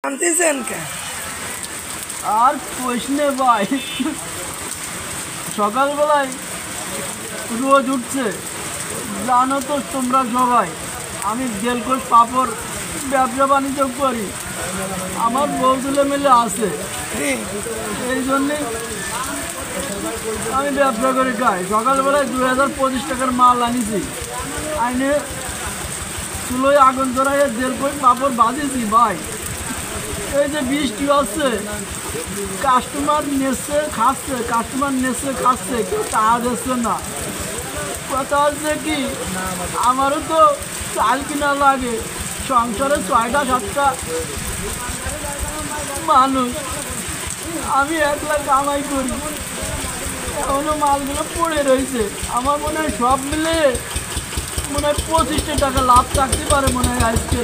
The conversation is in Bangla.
আনতেছেন কে? আর প্রশ্নে ভাই, সকালবেলায় রোজ উঠছে, জানো তো তোমরা সবাই আমি জেলকোষ পাপড় ব্যবসা বাণিজ্য করি, আমার বউ ছেলে মিলে আছে, এই জন্যে আমি ব্যবসা করে খাই। সকালবেলায় 2025 টাকার মাল আনিছি, আইনে চুলোয় আগুন ধরাইয়ে জেলকোষ পাপড় বাঁধিয়েছি ভাই। এই যে বৃষ্টি হচ্ছে, কাস্টমার নেচ্ছে খাচ্ছে, কেউ টাকা দিচ্ছে না। কথা হচ্ছে কি, আমারও তো চাল কিনা লাগে, সংসারে 6টা 7টা মানুষ, আমি একলা কামাই করি, এখনো মালগুলো পড়ে রয়েছে। আমার মনে হয় সব মিলে মনে হয় 25টা টাকা লাভ থাকতে পারে মনে হয় আজকে।